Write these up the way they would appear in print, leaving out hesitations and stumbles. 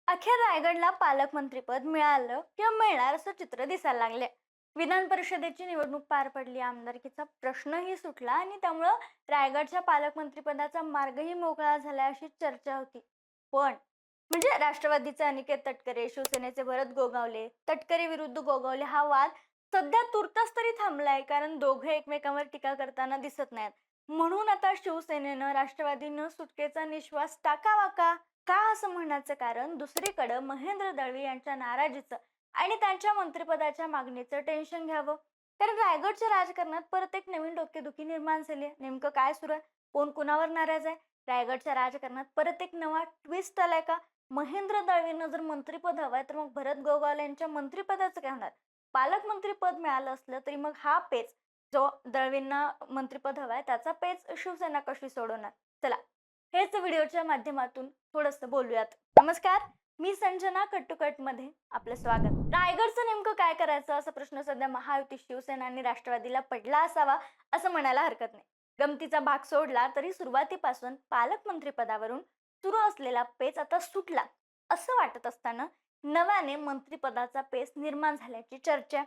अखेर रायगडला पालकमंत्रीपद मिळालं किंवा मिळणार असं चित्र दिसायला लागले. विधान परिषदेची निवडणूक पार पडली, आमदारकीचा प्रश्नही सुटला आणि त्यामुळं रायगडच्या पालकमंत्रीपदाचा मार्गही मोकळा झाला अशी चर्चा होती. पण राष्ट्रवादीचे अनिकेत तटकरे, शिवसेनेचे भरत गोगावले, तटकरे विरुद्ध गोगावले हा वाद सध्या तुर्तास तरी थांबलाय, कारण दोघे एकमेकांवर टीका करताना दिसत नाहीत. म्हणून आता शिवसेनेनं राष्ट्रवादीनं सुटकेचा निश्वास टाकावा का असं म्हणण्याचं कारण दुसरीकडे महेंद्र दळवी यांच्या नाराजीचं आणि त्यांच्या मंत्रिपदाच्या मागणीचं टेन्शन घ्यावं. कारण रायगडच्या राजकारणात परत एक नवीन डोकेदुखी निर्माण झाली आहे. नेमकं काय सुरू आहे? कोण कुणावर नाराज आहे? रायगडच्या राजकारणात परत एक नवा ट्विस्ट आलाय का? महेंद्र दळवींना जर मंत्रिपद हवंय तर मग भरत गोगावले यांच्या मंत्रिपदाचं काय होणार? पालकमंत्रीपद मिळालं असलं तरी मग हा पेच जो दळवींना मंत्रिपद हवाय त्याचा पेच शिवसेना कशी सोडवणार? चला हेच व्हिडिओच्या माध्यमातून थोडंसं बोलूयात. नमस्कार, मी संजना मध्ये आपलं स्वागत. रायगडचं नेमकं काय करायचं असा प्रश्न सध्या महायुती, शिवसेना आणि राष्ट्रवादीला पडला असावा असं म्हणायला हरकत नाही. गमतीचा भाग सोडला तरी सुरुवातीपासून पालकमंत्री पदावरून सुरू असलेला पेच आता सुटला असं वाटत असताना नव्याने मंत्रिपदाचा पेच निर्माण झाल्याची चर्चा.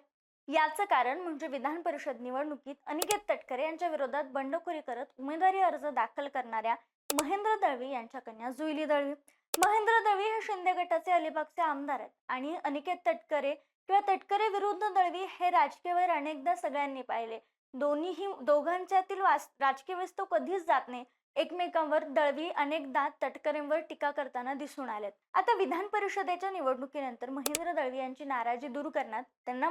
याचं कारण म्हणजे विधान परिषद निवडणुकीत अनिकेत तटकरे यांच्या विरोधात बंडखोरी करत उमेदवारी अर्ज दाखल करणाऱ्या महेंद्र दळवी यांच्या कन्या जुईली दळवी. महेंद्र दळवी हे शिंदे गटाचे अलिबागचे आमदार आहेत आणि अनिकेत तटकरे किंवा तटकरे विरुद्ध दळवी हे राजकीय वैर अनेकदा सगळ्यांनी पाहिले. दोघांच्यातील राजकीय वास्तव कधीच जात नाही. एकमेकांवर दळवी अनेकदा तटकरेंवर टीका करताना दिसून आलेत. आता विधान परिषदेच्या निवडणुकीनंतर महेंद्र दळवी यांची नाराजी दूर करण्यात त्यांना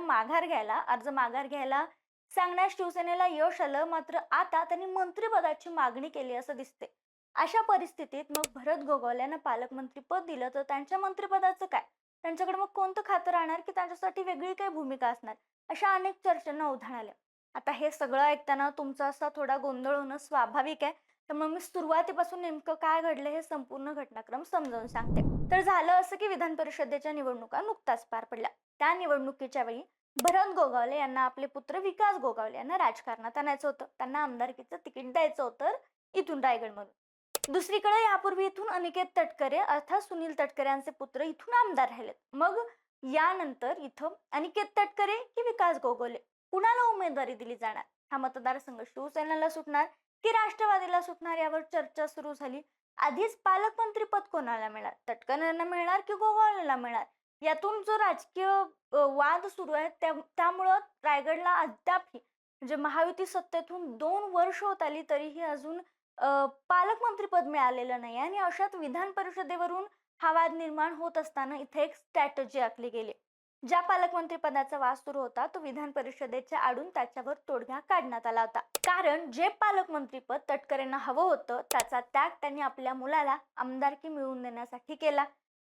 अर्ज माघार घ्यायला सांगण्यास शिवसेनेला यश आलं. मात्र आता त्यांनी मंत्रिपदाची मागणी केली असं दिसते. अशा परिस्थितीत मग भरत गोगावलेंना पालकमंत्री पद दिलं तर त्यांच्या मंत्रिपदाचं काय? त्यांच्याकडे मग कोणतं खातं राहणार की त्यांच्यासाठी वेगळी काही भूमिका असणार? अशा अनेक चर्चांना उधाण आल्या. आता हे सगळं ऐकताना तुमचा असा थोडा गोंधळ होणं स्वाभाविक आहे. त्यामुळे मी सुरुवातीपासून नेमकं काय घडलं हे संपूर्ण घटनाक्रम समजावून सांगते. तर झालं असं की विधान परिषदेच्या निवडणुका नुकताच पार पडल्या. त्या निवडणुकीच्या वेळी भरत गोगावले यांना आपले पुत्र विकास गोगावले यांना राजकारणात आणायचं होतं. त्यांना आमदारकीचं तिकीट द्यायचं होतं इथून रायगडमधून. दुसरीकडे यापूर्वी इथून अनिकेत तटकरे अर्थात सुनील तटकरे यांचे पुत्र इथून आमदार राहिलेत. मग यानंतर इथं अनिकेत तटकरे की विकास गोगावले कुणाला उमेदवारी दिली जाणार? हा मतदारसंघ शिवसेनेला सुटणार की राष्ट्रवादीला सुटणार यावर चर्चा सुरू झाली. आधीच पालकमंत्री पद कोणाला मिळणार? तटकरेंना मिळणार की गोगावलेला मिळणार? यातून जो राजकीय वाद सुरू आहे त्यामुळं रायगडला अद्यापही महायुती सत्तेतून 2 वर्ष होत आली तरीही अजून पालकमंत्रीपद मिळालेलं नाही आणि अशात विधान परिषदेवरून हा वाद निर्माण होत असताना इथे एक स्ट्रॅटेजी आखली गेली. ज्या पालकमंत्री पदाचा वाद सुरू होता तो विधान परिषदेच्या आडून त्याच्यावर तोडगा काढण्यात आला होता. कारण जे पालकमंत्रीपद तटकरेंना हवं होतं त्याचा त्याग त्यांनी आपल्या मुलाला आमदारकी मिळवून देण्यासाठी केला.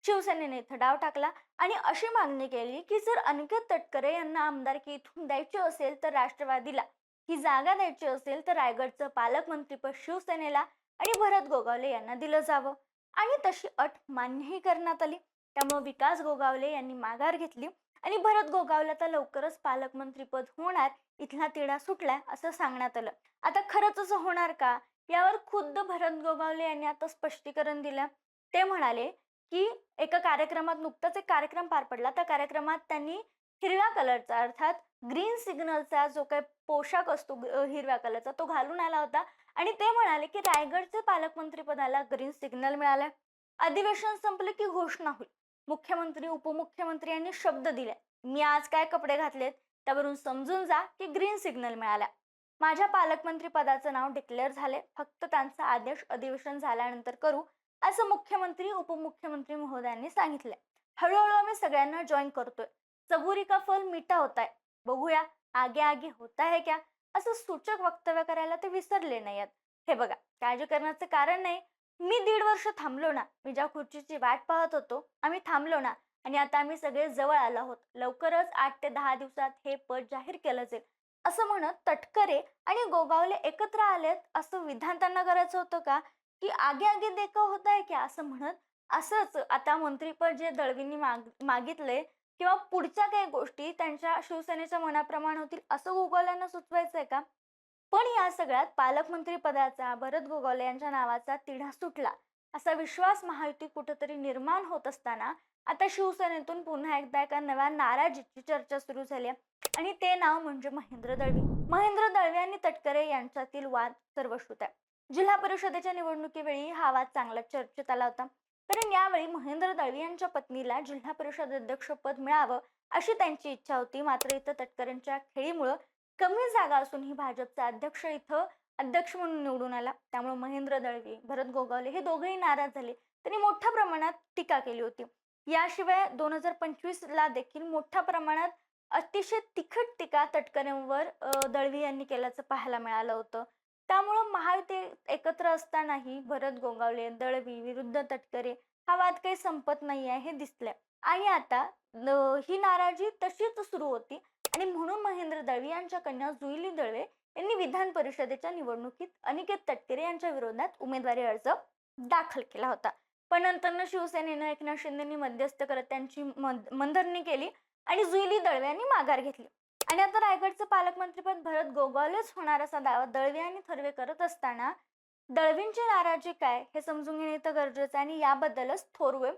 शिवसेनेने इथं डाव टाकला आणि अशी मागणी केली की जर अनिकेत तटकरे यांना आमदारकी इथून द्यायची असेल तर राष्ट्रवादीला, ही जागा द्यायची असेल तर रायगडचं पालकमंत्रीपद शिवसेनेला आणि भरत गोगावले यांना दिलं जावं. आणि तशी अट मान्यही करण्यात आली. त्यामुळे विकास गोगावले यांनी माघार घेतली आणि भरत गोगावलेचा लवकरच पालकमंत्रीपद होणार, इथला तिढा सुटलाय असं सांगण्यात आलं. आता खरंच असं होणार का यावर खुद्द भरत गोगावले यांनी आता स्पष्टीकरण दिलं. ते म्हणाले की एका कार्यक्रमात नुकताच एक कार्यक्रम पार पडला. त्या कार्यक्रमात त्यांनी हिरव्या कलरचा अर्थात ग्रीन सिग्नलचा जो काही पोशाख असतो हिरव्या कलरचा तो घालून आला होता आणि ते म्हणाले की रायगडचे पालकमंत्री पदाला ग्रीन सिग्नल मिळाला. अधिवेशन संपले की घोषणा होईल. मुख्यमंत्री, उपमुख्यमंत्री यांनी शब्द दिले, मी आज काय कपडे घातलेत त्यावरून समजून जा की ग्रीन सिग्नल मिळाला. माझ्या पालकमंत्री पदाचं नाव डिक्लेअर झाले, फक्त त्यांचा आदेश अधिवेशन झाल्यानंतर करू असं मुख्यमंत्री, उपमुख्यमंत्री महोदयांनी सांगितलंय. हळूहळू आम्ही सगळ्यांना जॉईन करतोय. सबुरी का फल मीठा होताय, बघूया आगे आगे होता है क्या, असं सूचक वक्तव्य करायला ते विसरले नाहीत. हे बघा, काळजी करण्याचं कारण नाही. मी 1.5 वर्ष थांबलो ना, मी ज्या खुर्चीची वाट पाहत होतो आम्ही थांबलो ना आणि आता आम्ही सगळे जवळ आलो आहोत. लवकरच 8 ते 10 दिवसात हे पद जाहीर केलं जाईल असं म्हणत तटकरे आणि गोगावले एकत्र आलेत असं विधान त्यांना करायचं होतं का की आगे आगे देखा होता है क्या असं म्हणत असंच आता मंत्रीपद जे दळवींनी मागितले किंवा पुढच्या काही गोष्टी त्यांच्या शिवसेनेच्या मनाप्रमाणे होतील असं गोगावलेंना सुचवायचंय का? पण या सगळ्यात पालकमंत्री पदाचा भरत गोगावले यांच्या नावाचा तिढा सुटला असा विश्वास महायुतीत कुठेतरी निर्माण होत असताना आता शिवसेनेतून पुन्हा एकदा एका नव्या नाराजीची चर्चा सुरू झाली आहे. आणि ते नाव म्हणजे महेंद्र दळवी. महेंद्र दळवी आणि तटकरे यांच्यातील वाद सर्वश्रुत आहे. जिल्हा परिषदेच्या निवडणुकीवेळी हा वाद चांगला चर्चेत आला होता. कारण यावेळी महेंद्र दळवी यांच्या पत्नीला जिल्हा परिषद अध्यक्षपद मिळावं अशी त्यांची इच्छा होती. मात्र इथं तटकरेंच्या खेळीमुळं कमी जागा असूनही भाजपचा अध्यक्ष इथं अध्यक्ष म्हणून निवडून आला. त्यामुळे महेंद्र दळवी, भरत गोगावले हे दोघेही नाराज झाले. त्यांनी मोठ्या प्रमाणात टीका केली होती. याशिवाय 2025ला देखील मोठ्या प्रमाणात अतिशय तिखट टीका तटकरेंवर दळवी यांनी केल्याचं पाहायला मिळालं होतं. त्यामुळं महायुती एकत्र असतानाही भरत गोगावले, दळवी विरुद्ध तटकरे हा वाद काही संपत नाही आहे हे दिसलंय. आणि आता ही नाराजी तशीच सुरू होती आणि म्हणून महेंद्र दळवी यांच्या कन्या जुईली दळवे यांनी विधान परिषदेच्या निवडणुकीत अनिकेत तटकरे यांच्या विरोधात उमेदवारी अर्ज दाखल केला होता. पण नंतर शिवसेनेनं एकनाथ शिंदेंनी मध्यस्थ करत त्यांची मनधरणी केली आणि जुईली दळवे यांनी माघार घेतली. आणि आता रायगडचं पालकमंत्रीपद भरत गोगावलेच होणार असा दावा दळवे आणि थर्वे करत असताना दळवींची नाराजी काय हे समजून घेणे तर गरजेचं आहे आणि याबद्दलच थोरवे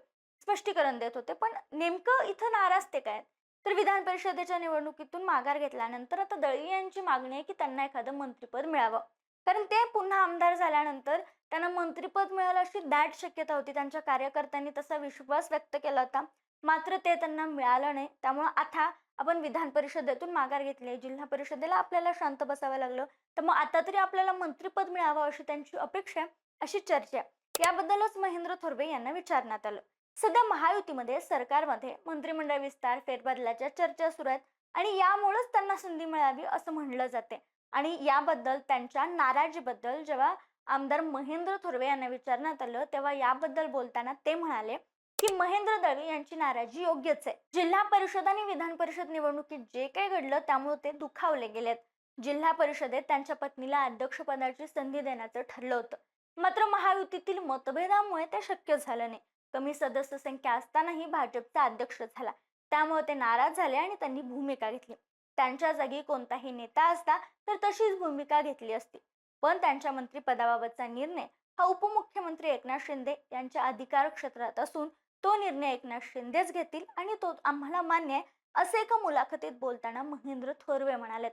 स्पष्टीकरण देत होते. पण नेमकं इथं नाराज ते काय? तर विधान परिषदेच्या निवडणुकीतून माघार घेतल्यानंतर आता दळवी यांची मागणी आहे की त्यांना एखादं मंत्रिपद मिळावं. कारण ते पुन्हा आमदार झाल्यानंतर त्यांना मंत्रिपद मिळेल अशी दाट शक्यता होती. त्यांच्या कार्यकर्त्यांनी तसा विश्वास व्यक्त केला होता. मात्र ते त्यांना मिळालं नाही. त्यामुळे आता आपण विधान परिषदेतून माघार घेतली, जिल्हा परिषदेला आपल्याला शांत बसावं लागलं, तर मग आता तरी आपल्याला मंत्रिपद मिळावं अशी त्यांची अपेक्षा आहे, अशी चर्चा आहे. याबद्दलच महेंद्र थोरवे यांना विचारण्यात आलं. सध्या महायुतीमध्ये सरकारमध्ये मंत्रिमंडळ विस्तार फेरबदलाच्या चर्चा सुरू आहेत आणि यामुळेच त्यांना संधी मिळावी असं म्हणलं जाते. आणि याबद्दल त्यांच्या नाराजीबद्दल जेव्हा आमदार महेंद्र थोरवे यांना विचारण्यात आलं तेव्हा याबद्दल बोलताना ते म्हणाले की महेंद्र दळवी यांची नाराजी योग्यच आहे. जिल्हा परिषद आणि विधान परिषद निवडणुकीत जे काही घडलं त्यामुळे ते दुखावले गेलेत. जिल्हा परिषदेत त्यांच्या पत्नीला अध्यक्षपदाची संधी देण्याचं ठरलं होतं. मात्र महायुतीतील मतभेदामुळे ते शक्य झालं नाही. कमी सदस्य संख्या असतानाही भाजपचा अध्यक्ष झाला. त्यामुळे ते नाराज झाले आणि त्यांनी भूमिका घेतली. त्यांच्या जागी कोणताही नेता असता तर तशीच भूमिका घेतली असती. पण त्यांच्या मंत्रिपदाबाबतचा निर्णय हा उपमुख्यमंत्री एकनाथ शिंदे यांच्या अधिकार क्षेत्रात असून तो निर्णय एकनाथ शिंदेच घेतील आणि तो आम्हाला मान्य आहे असे एका मुलाखतीत बोलताना महेंद्र थोरवे म्हणालेत.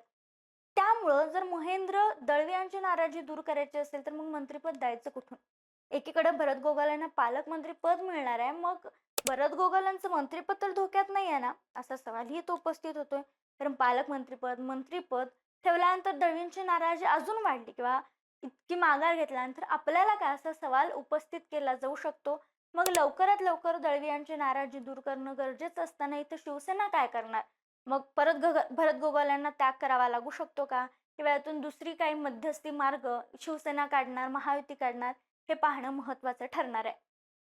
त्यामुळं जर महेंद्र दळवी यांची नाराजी दूर करायची असेल तर मग मंत्रिपद द्यायचं कुठून? एकीकडे भरत गोगावलेंना पालकमंत्री पद मिळणार आहे, मग भरत गोगावलेंचं मंत्रिपद तर धोक्यात नाही आहे ना, असा सवालही तो उपस्थित होतोय. कारण पालकमंत्रीपद, मंत्रिपद ठेवल्यानंतर दळवींची नाराजी अजून वाढली किंवा इतकी माघार घेतल्यानंतर आपल्याला काय असा सवाल उपस्थित केला जाऊ शकतो. मग लवकरात लवकर दळवी यांची नाराजी दूर करणं गरजेचं असताना इथं शिवसेना काय करणार? मग परत भरत गोगावलेंना त्याग करावा लागू शकतो का? किंवा यातून दुसरी काही मध्यस्थी मार्ग शिवसेना काढणार, महायुती काढणार हे पाहणं महत्त्वाचं ठरणार आहे.